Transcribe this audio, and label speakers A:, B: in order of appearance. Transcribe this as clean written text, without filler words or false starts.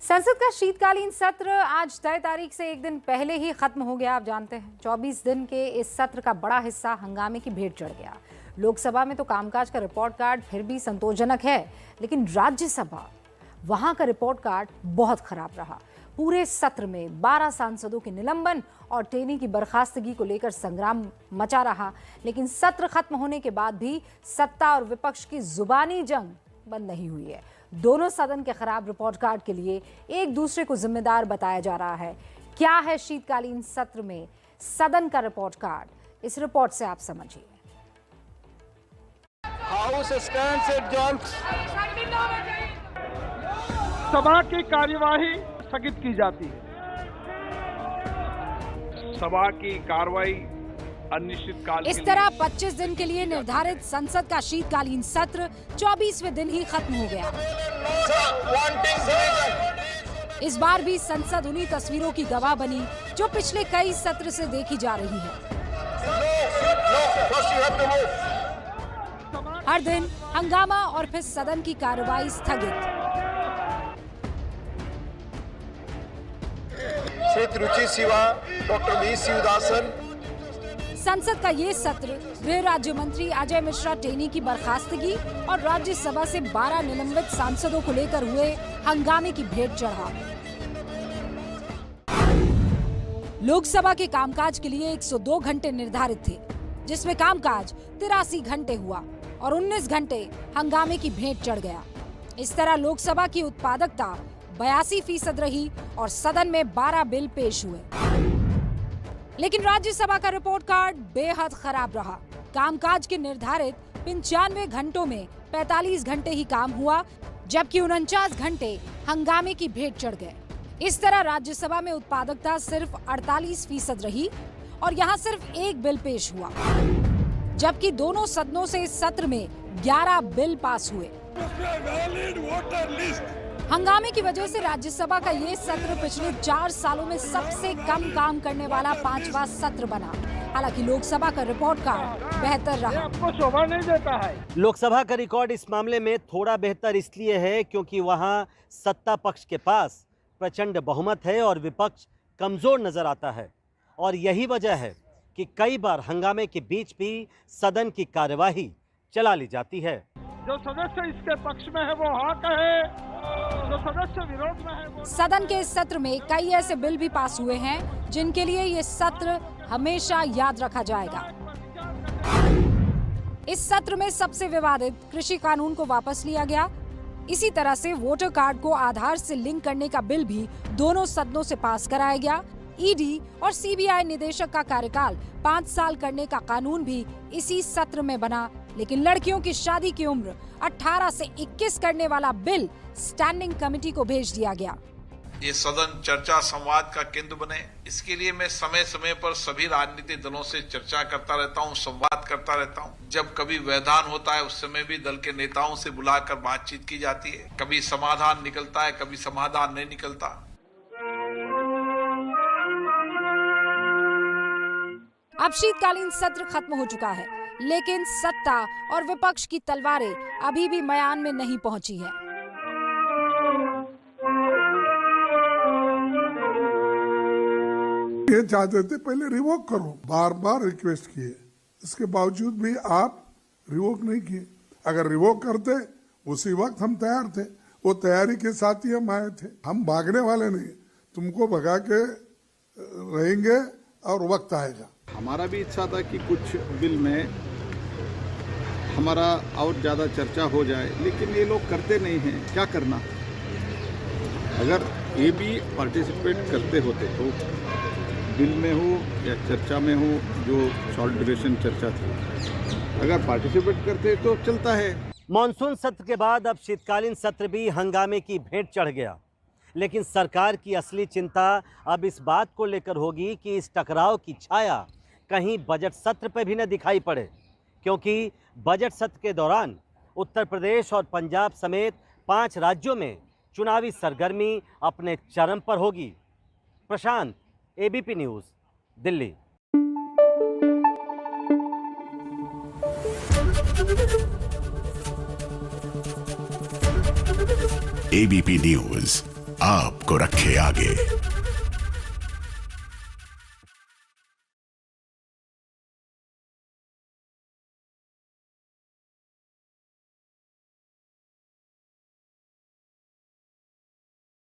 A: संसद का शीतकालीन सत्र आज तय तारीख से एक दिन पहले ही खत्म हो गया। आप जानते हैं 24 दिन के इस सत्र का बड़ा हिस्सा हंगामे की भेंट चढ़ गया। लोकसभा में तो कामकाज का रिपोर्ट कार्ड फिर भी संतोषजनक है, लेकिन राज्यसभा वहां का रिपोर्ट कार्ड बहुत खराब रहा। पूरे सत्र में 12 सांसदों के निलंबन और टेनी की बर्खास्तगी को लेकर संग्राम मचा रहा, लेकिन सत्र खत्म होने के बाद भी सत्ता और विपक्ष की जुबानी जंग बंद नहीं हुई है। दोनों सदन के खराब रिपोर्ट कार्ड के लिए एक दूसरे को जिम्मेदार बताया जा रहा है। क्या है शीतकालीन सत्र में सदन का रिपोर्ट कार्ड, इस रिपोर्ट से आप समझिए।
B: House stands adjourned.
C: सभा की कार्यवाही स्थगित की जाती है।
D: सभा की कार्रवाई अनिश्चितकाल
A: इस तरह 25 दिन के लिए निर्धारित संसद का शीतकालीन सत्र 24वें दिन ही खत्म हो गया। इस बार भी संसद उन्हीं तस्वीरों की गवाह बनी जो पिछले कई सत्र से देखी जा रही है। हर दिन हंगामा और फिर सदन की कार्रवाई स्थगित।
B: श्री रुचि शिवा, डॉक्टर वी शिवदासन।
A: संसद का ये सत्र गृह राज्य मंत्री अजय मिश्रा टेनी की बर्खास्तगी और राज्यसभा से 12 निलंबित सांसदों को लेकर हुए हंगामे की भेंट चढ़ा। लोकसभा के कामकाज के लिए 102 घंटे निर्धारित थे, जिसमें कामकाज 83 घंटे हुआ और 19 घंटे हंगामे की भेंट चढ़ गया। इस तरह लोकसभा की उत्पादकता 82% रही और सदन में 12 बिल पेश हुए। लेकिन राज्यसभा का रिपोर्ट कार्ड बेहद खराब रहा। कामकाज के निर्धारित 95 घंटों में 45 घंटे ही काम हुआ, जबकि 49 घंटे हंगामे की भेंट चढ़ गए। इस तरह राज्यसभा में उत्पादकता सिर्फ 48% रही और यहाँ सिर्फ एक बिल पेश हुआ, जबकि दोनों सदनों से इस सत्र में 11 बिल पास हुए। हंगामे की वजह से राज्यसभा का ये सत्र पिछले 4 सालों में सबसे कम काम करने वाला 5वां सत्र बना। हालांकि लोकसभा का रिपोर्ट कार्ड बेहतर रहा।
C: आपको शोभा नहीं देता है।
E: लोकसभा का रिकॉर्ड इस मामले में थोड़ा बेहतर इसलिए है क्योंकि वहां सत्ता पक्ष के पास प्रचंड बहुमत है और विपक्ष कमजोर नजर आता है। और यही वजह है कि कई बार हंगामे के बीच भी सदन की कार्यवाही चला ली जाती है।
C: जो सदस्य इसके पक्ष में है वो हाँ कहे, जो सदस्य विरोध में है वो।
A: सदन के इस सत्र में कई ऐसे बिल भी पास हुए हैं जिनके लिए ये सत्र हमेशा याद रखा जाएगा। इस सत्र में सबसे विवादित कृषि कानून को वापस लिया गया। इसी तरह से वोटर कार्ड को आधार से लिंक करने का बिल भी दोनों सदनों से पास कराया गया। ईडी और सीबीआई निदेशक का कार्यकाल 5 साल करने का कानून भी इसी सत्र में बना। लेकिन लड़कियों की शादी की उम्र 18 से 21 करने वाला बिल स्टैंडिंग कमेटी को भेज दिया गया।
D: ये सदन चर्चा संवाद का केंद्र बने, इसके लिए मैं समय समय पर सभी राजनीतिक दलों से चर्चा करता रहता हूँ, संवाद करता रहता हूँ। जब कभी व्यवधान होता है उस समय भी दल के नेताओं से बुलाकर बातचीत की जाती है। कभी समाधान निकलता है, कभी समाधान नहीं निकलता।
A: अब शीतकालीन सत्र खत्म हो चुका है, लेकिन सत्ता और विपक्ष की तलवारें अभी भी मैदान में नहीं पहुंची हैं।
F: ये चाहते थे पहले रिवोक करो, बार बार रिक्वेस्ट किए, इसके बावजूद भी आप रिवोक नहीं किए। अगर रिवोक करते उसी वक्त हम तैयार थे, वो तैयारी के साथ ही हम आए थे। हम भागने वाले नहीं, तुमको भगा के रहेंगे और वक्त आएगा।
G: हमारा भी इच्छा था कि कुछ बिल में हमारा और ज़्यादा चर्चा हो जाए, लेकिन ये लोग करते नहीं हैं। क्या करना? अगर ये भी पार्टिसिपेट करते होते तो बिल में हो या चर्चा में हो, जो शॉर्ट ड्यूरेशन चर्चा थी, अगर पार्टिसिपेट करते तो चलता है।
E: मॉनसून सत्र के बाद अब शीतकालीन सत्र भी हंगामे की भेंट चढ़ गया। लेकिन सरकार की असली चिंता अब इस बात को लेकर होगी कि इस टकराव की छाया कहीं बजट सत्र पर भी न दिखाई पड़े, क्योंकि बजट सत्र के दौरान उत्तर प्रदेश और पंजाब समेत 5 राज्यों में चुनावी सरगर्मी अपने चरम पर होगी। Prashant, ABP news, Delhi.
H: ABP news आपको रखे आगे।